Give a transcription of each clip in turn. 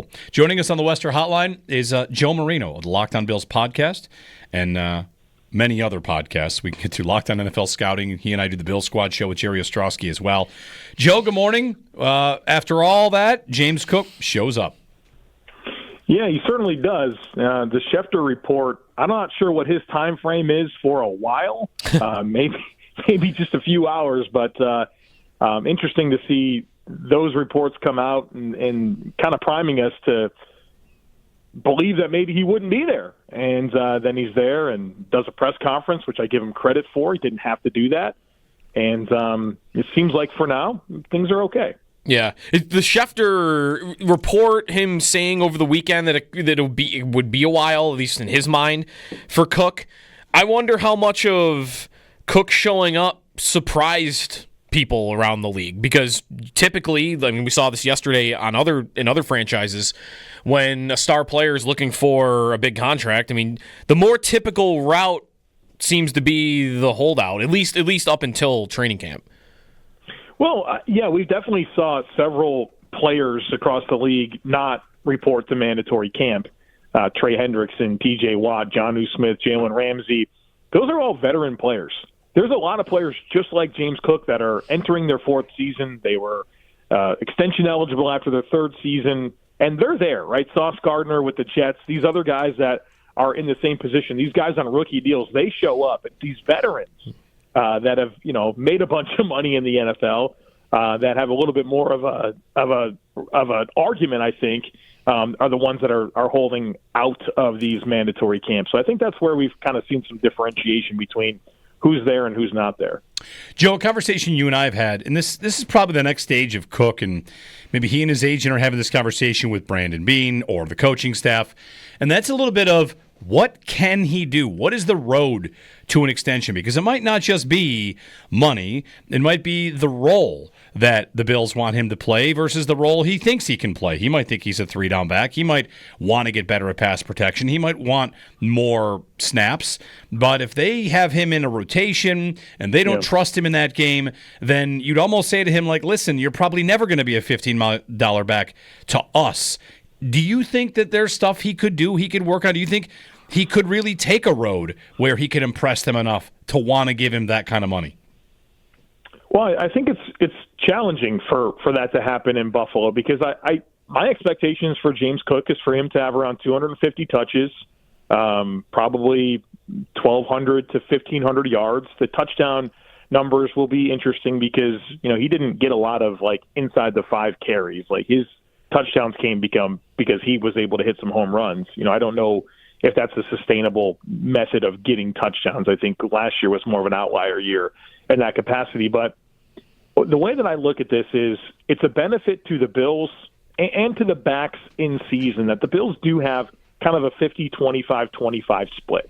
people. Joining us on the Western Hotline is Joe Marino of the Locked On Bills podcast and many other podcasts. We can get to Locked On NFL Scouting. He and I do the Bill Squad show with Jerry Ostrowski as well. Joe, good morning. After all that, James Cook shows up. Yeah, he certainly does. The Schefter report, I'm not sure what his time frame is for a while, maybe just a few hours, but interesting to see those reports come out and kind of priming us to believe that maybe he wouldn't be there. And then he's there and does a press conference, which I give him credit for. He didn't have to do that. And it seems like for now, things are okay. Yeah. The Schefter report, him saying over the weekend that it would be a while, at least in his mind, for Cook. I wonder how much of Cook showing up surprised people around the league, because typically, I mean, we saw this yesterday in other franchises, when a star player is looking for a big contract. I mean, the more typical route seems to be the holdout, at least up until training camp. Well, yeah, we definitely saw several players across the league not report to mandatory camp. Trey Hendrickson, T.J. Watt, Jonnu Smith, Jalen Ramsey. Those are all veteran players. There's a lot of players just like James Cook that are entering their fourth season. They were extension eligible after their third season, and they're there, right? Sauce Gardner with the Jets, these other guys that are in the same position, these guys on rookie deals, they show up. These veterans that have, made a bunch of money in the NFL, that have a little bit more of an argument, I think, are the ones that are holding out of these mandatory camps. So I think that's where we've kind of seen some differentiation between who's there and who's not there. Joe, a conversation you and I have had, and this is probably the next stage of Cook, and maybe he and his agent are having this conversation with Brandon Beane or the coaching staff, and that's a little bit of what can he do? What is the road to an extension? Because it might not just be money. It might be the role that the Bills want him to play versus the role he thinks he can play. He might think he's a three-down back. He might want to get better at pass protection. He might want more snaps. But if they have him in a rotation and they don't trust him in that game, then you'd almost say to him, like, listen, you're probably never going to be a $15 million back to us. Do you think that there's stuff he could do, he could work on? Do you think he could really take a road where he could impress them enough to want to give him that kind of money? Well, I think it's challenging for that to happen in Buffalo, because my expectations for James Cook is for him to have around 250 touches, probably 1,200 to 1,500 yards. The touchdown numbers will be interesting because, he didn't get a lot of inside the 5 carries. His touchdowns came because he was able to hit some home runs. I don't know if that's a sustainable method of getting touchdowns. I think last year was more of an outlier year in that capacity. But the way that I look at this is it's a benefit to the Bills and to the backs in season that the Bills do have kind of a 50-25-25 split.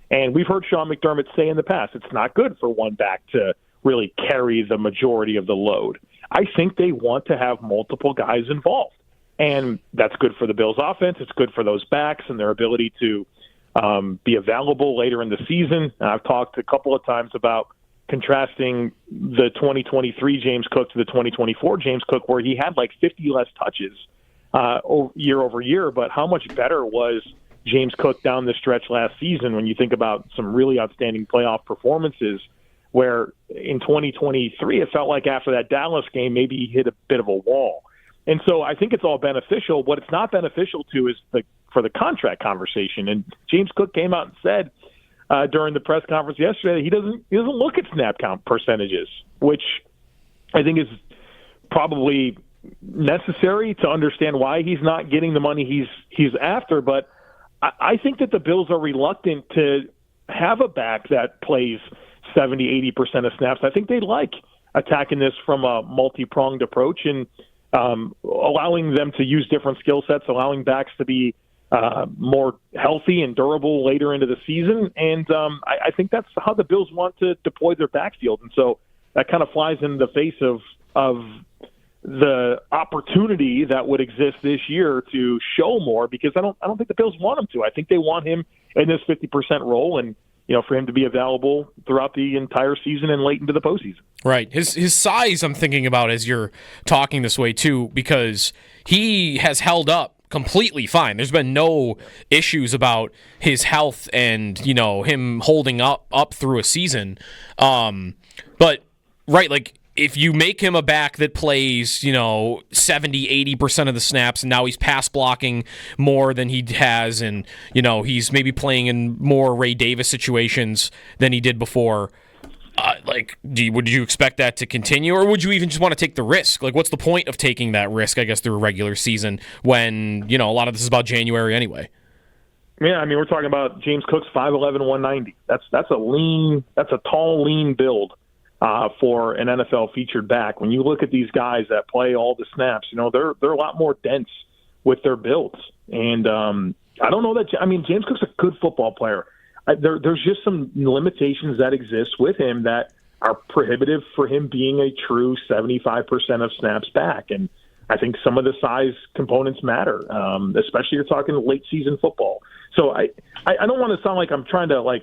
And we've heard Sean McDermott say in the past, it's not good for one back to really carry the majority of the load. I think they want to have multiple guys involved. And that's good for the Bills' offense. It's good for those backs and their ability to be available later in the season. And I've talked a couple of times about contrasting the 2023 James Cook to the 2024 James Cook, where he had 50 less touches year over year. But how much better was James Cook down the stretch last season when you think about some really outstanding playoff performances, where in 2023 it felt like after that Dallas game maybe he hit a bit of a wall. And so I think it's all beneficial. What it's not beneficial to is for the contract conversation. And James Cook came out and said during the press conference yesterday that he doesn't look at snap count percentages, which I think is probably necessary to understand why he's not getting the money he's after. But I think that the Bills are reluctant to have a back that plays 70-80% of snaps. I think they like attacking this from a multi-pronged approach and allowing them to use different skill sets, allowing backs to be more healthy and durable later into the season. And I think that's how the Bills want to deploy their backfield. And so that kind of flies in the face of the opportunity that would exist this year to show more, because I don't think the Bills want him to. I think they want him in this 50% role and, for him to be available throughout the entire season and late into the postseason. Right. His size I'm thinking about as you're talking this way too, because he has held up completely fine. There's been no issues about his health and, him holding up through a season. But, right, like, if you make him a back that plays, 70-80% of the snaps, and now he's pass blocking more than he has, and, he's maybe playing in more Ray Davis situations than he did before, would you expect that to continue, or would you even just want to take the risk? Like, what's the point of taking that risk, I guess, through a regular season when, a lot of this is about January anyway? Yeah, I mean, we're talking about James Cook's 5'11", 190. That's a tall, lean build. For an NFL featured back. When you look at these guys that play all the snaps, they're a lot more dense with their builds. And I don't know that. I mean, James Cook's a good football player. There's just some limitations that exist with him that are prohibitive for him being a true 75% of snaps back. And I think some of the size components matter, especially you're talking late season football. So I don't want to sound like I'm trying to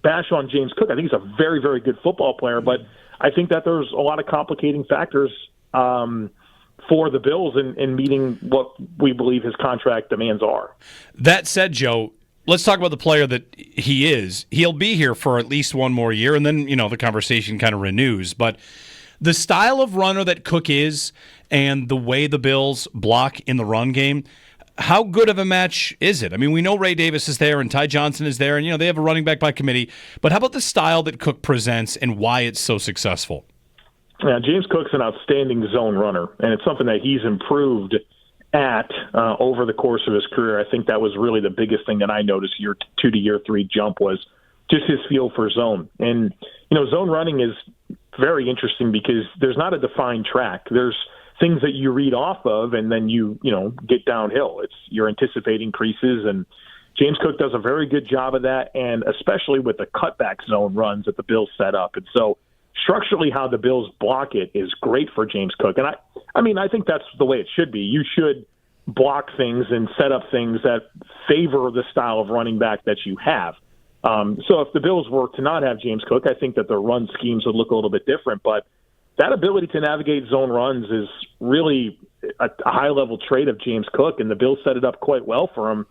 bash on James Cook. I think he's a very, very good football player, but I think that there's a lot of complicating factors for the Bills in meeting what we believe his contract demands are. That said, Joe, let's talk about the player that he is. He'll be here for at least one more year, and then, the conversation kind of renews. But the style of runner that Cook is and the way the Bills block in the run game, how good of a match is it? I mean, we know Ray Davis is there and Ty Johnson is there, and, they have a running back by committee. But how about the style that Cook presents and why it's so successful? Yeah, James Cook's an outstanding zone runner, and it's something that he's improved at over the course of his career. I think that was really the biggest thing that I noticed year 2 to year 3 jump was just his feel for zone. And, zone running is very interesting because there's not a defined track. There's things that you read off of, and then you get downhill. You're anticipating creases, and James Cook does a very good job of that, and especially with the cutback zone runs that the Bills set up. And so structurally how the Bills block it is great for James Cook. And I think that's the way it should be. You should block things and set up things that favor the style of running back that you have. So if the Bills were to not have James Cook, I think that their run schemes would look a little bit different, but that ability to navigate zone runs is really a high-level trait of James Cook, and the Bills set it up quite well for him.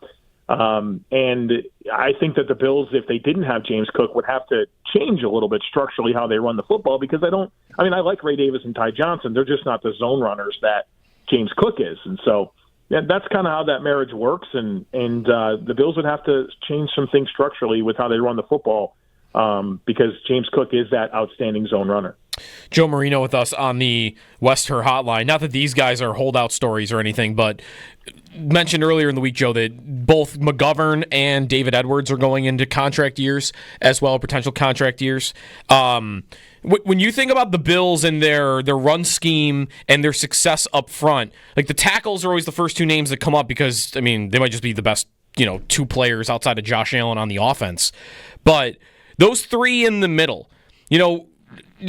And I think that the Bills, if they didn't have James Cook, would have to change a little bit structurally how they run the football because I like Ray Davis and Ty Johnson. They're just not the zone runners that James Cook is. And so that's kind of how that marriage works, and the Bills would have to change some things structurally with how they run the football because James Cook is that outstanding zone runner. Joe Marino with us on the West Her Hotline. Not that these guys are holdout stories or anything, but mentioned earlier in the week, Joe, that both McGovern and David Edwards are going into contract years as well, potential contract years. When you think about the Bills and their run scheme and their success up front, like the tackles are always the first two names that come up because, they might just be the best, two players outside of Josh Allen on the offense. But those three in the middle, I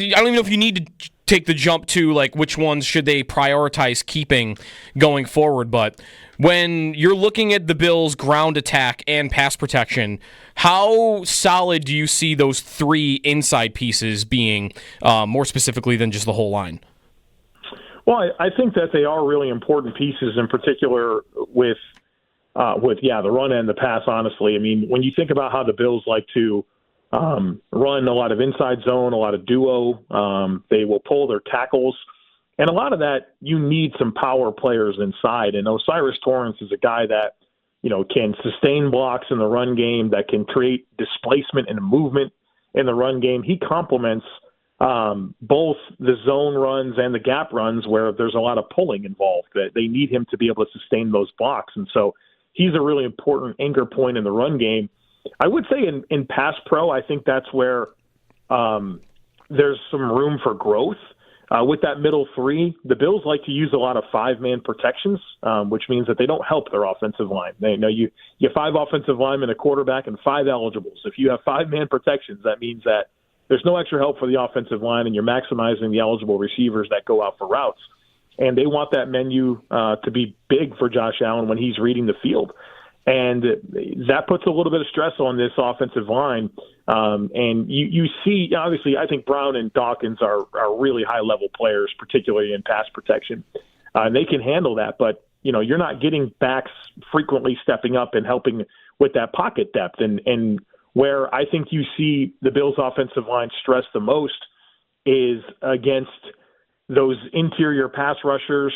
don't even know if you need to take the jump to which ones should they prioritize keeping going forward, but when you're looking at the Bills' ground attack and pass protection, how solid do you see those three inside pieces being, more specifically than just the whole line? Well, I think that they are really important pieces, in particular with the run and the pass. Honestly, when you think about how the Bills like to run a lot of inside zone, a lot of duo. They will pull their tackles. And a lot of that, you need some power players inside. And O'Cyrus Torrence is a guy that, can sustain blocks in the run game, that can create displacement and movement in the run game. He complements both the zone runs and the gap runs where there's a lot of pulling involved. That they need him to be able to sustain those blocks. And so he's a really important anchor point in the run game. I would say in pass pro, I think that's where there's some room for growth. With that middle three, the Bills like to use a lot of five-man protections, which means that they don't help their offensive line. They know you have 5 offensive linemen, a quarterback, and 5 eligibles. If you have 5-man protections, that means that there's no extra help for the offensive line, and you're maximizing the eligible receivers that go out for routes. And they want that menu to be big for Josh Allen when he's reading the field. And that puts a little bit of stress on this offensive line. And you see, obviously, I think Brown and Dawkins are really high-level players, particularly in pass protection. And they can handle that. But you're not getting backs frequently stepping up and helping with that pocket depth. And where I think you see the Bills' offensive line stress the most is against those interior pass rushers,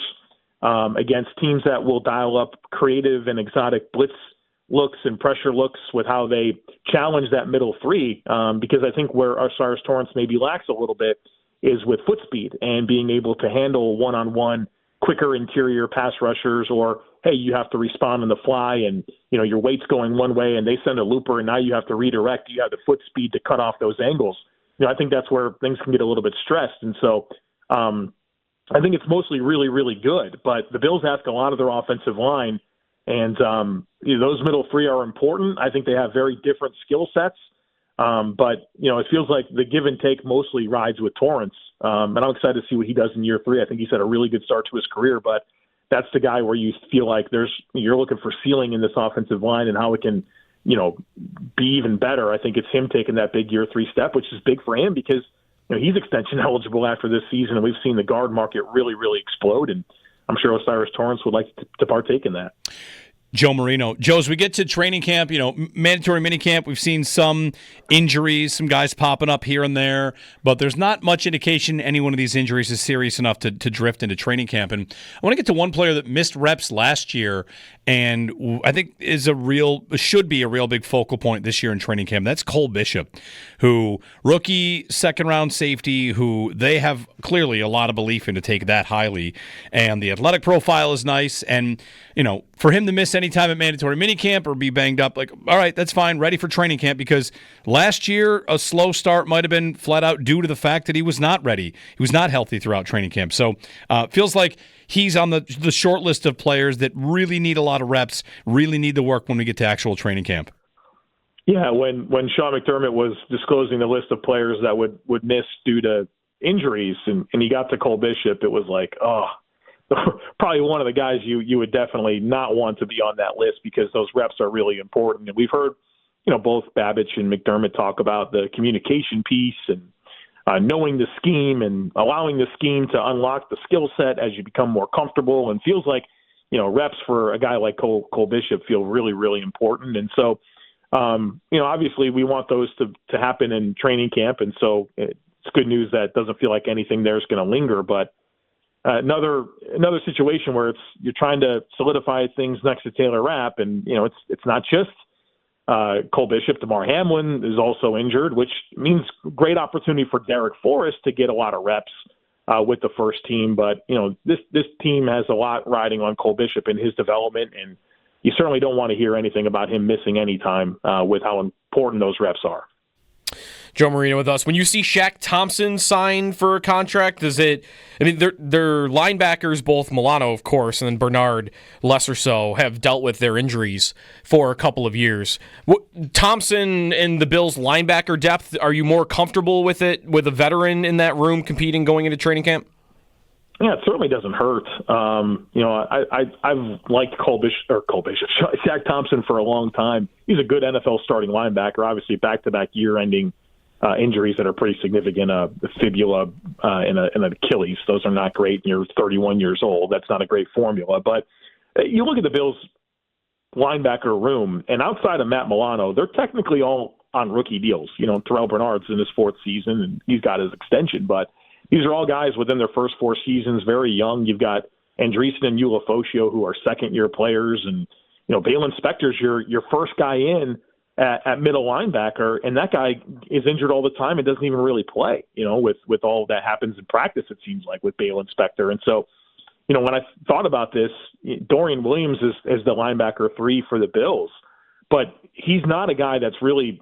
against teams that will dial up creative and exotic blitz looks and pressure looks with how they challenge that middle three. Because I think where Osiris Torrance maybe lacks a little bit is with foot speed and being able to handle one-on-one quicker interior pass rushers, or, hey, you have to respond on the fly and, your weight's going one way and they send a looper and now you have to redirect. You have the foot speed to cut off those angles. I think that's where things can get a little bit stressed. And so I think it's mostly really, really good. But the Bills ask a lot of their offensive line, and those middle three are important. I think they have very different skill sets. But it feels like the give and take mostly rides with Torrance. And I'm excited to see what he does in year 3. I think he's had a really good start to his career, but that's the guy where you feel like you're looking for ceiling in this offensive line and how it can, be even better. I think it's him taking that big year 3 step, which is big for him because he's extension eligible after this season, and we've seen the guard market really, really explode. And I'm sure Osiris Torrance would like to partake in that. Joe Marino. Joe, as we get to training camp, mandatory minicamp, we've seen some injuries, some guys popping up here and there, but there's not much indication any one of these injuries is serious enough to drift into training camp. And I want to get to one player that missed reps last year and I think should be a real big focal point this year in training camp. That's Cole Bishop, who rookie second-round safety, who they have clearly a lot of belief in to take that highly. And the athletic profile is nice. And, for him to miss any time at mandatory minicamp or be banged up, all right, that's fine, ready for training camp, because last year a slow start might have been flat out due to the fact that he was not ready. He was not healthy throughout training camp. So it feels like he's on the short list of players that really need a lot of reps, really need the work when we get to actual training camp. Yeah, when Sean McDermott was disclosing the list of players that would miss due to injuries, and he got to Cole Bishop, it was like, probably one of the guys you would definitely not want to be on that list because those reps are really important. And we've heard, both Babich and McDermott talk about the communication piece and knowing the scheme and allowing the scheme to unlock the skill set as you become more comfortable. And feels like, reps for a guy like Cole Bishop feel really, really important. And so, obviously we want those to happen in training camp. And so it's good news that it doesn't feel like anything there is going to linger, but another situation where you're trying to solidify things next to Taylor Rapp, and it's not just Cole Bishop. DeMar Hamlin is also injured, which means great opportunity for Derek Forrest to get a lot of reps with the first team. But this team has a lot riding on Cole Bishop and his development, and you certainly don't want to hear anything about him missing any time with how important those reps are. Joe Marino with us. When you see Shaq Thompson sign for a contract, they're linebackers, both Milano, of course, and then Bernard, less or so, have dealt with their injuries for a couple of years. Thompson and the Bills' linebacker depth, are you more comfortable with it, with a veteran in that room competing going into training camp? Yeah, it certainly doesn't hurt. I've liked Shaq Thompson for a long time. He's a good NFL starting linebacker, obviously back-to-back year-ending injuries that are pretty significant, the fibula and an Achilles. Those are not great. You're 31 years old. That's not a great formula. But you look at the Bills' linebacker room, and outside of Matt Milano, they're technically all on rookie deals. Terrell Bernard's in his 4th season, and he's got his extension. But these are all guys within their first 4 seasons, very young. You've got Andreessen and Ulofoshio, who are second-year players, and Balin Spector's your first guy in at middle linebacker, and that guy is injured all the time and doesn't even really play, with all that happens in practice, it seems like, with Balin Spector. And so, when I thought about this, Dorian Williams is the linebacker 3 for the Bills, but he's not a guy that's really,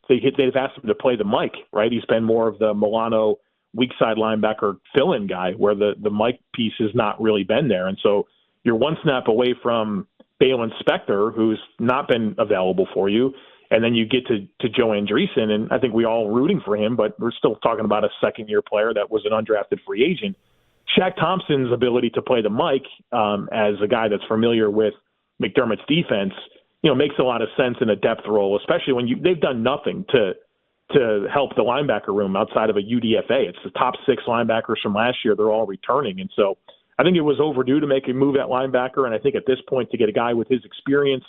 they've asked him to play the Mike, right? He's been more of the Milano weak side linebacker fill-in guy, where the Mike piece has not really been there. And so you're one snap away from Balin Spector, who's not been available for you. And then you get to Joe Andreessen, and I think we all rooting for him, but we're still talking about a second-year player that was an undrafted free agent. Shaq Thompson's ability to play the Mike as a guy that's familiar with McDermott's defense, makes a lot of sense in a depth role, especially when they've done nothing to help the linebacker room outside of a UDFA. It's the top 6 linebackers from last year. They're all returning. And so think it was overdue to make a move at linebacker, and I think at this point to get a guy with his experience,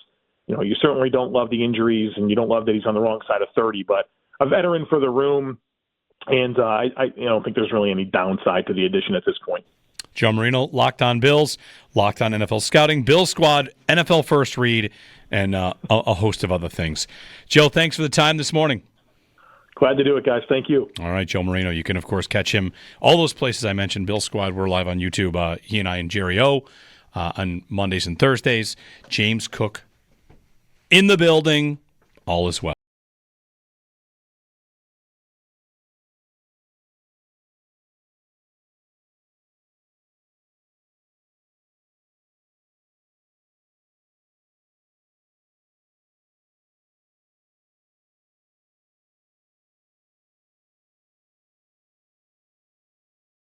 you certainly don't love the injuries, and you don't love that he's on the wrong side of 30, but a veteran for the room, and I don't think there's really any downside to the addition at this point. Joe Marino, Locked On Bills, Locked On NFL Scouting, Bill Squad, NFL First Read, and a host of other things. Joe, thanks for the time this morning. Glad to do it, guys. Thank you. All right, Joe Marino. You can, of course, catch him all those places I mentioned. Bill Squad, we're live on YouTube. He and I and Jerry O on Mondays and Thursdays. James Cook in the building. All is well.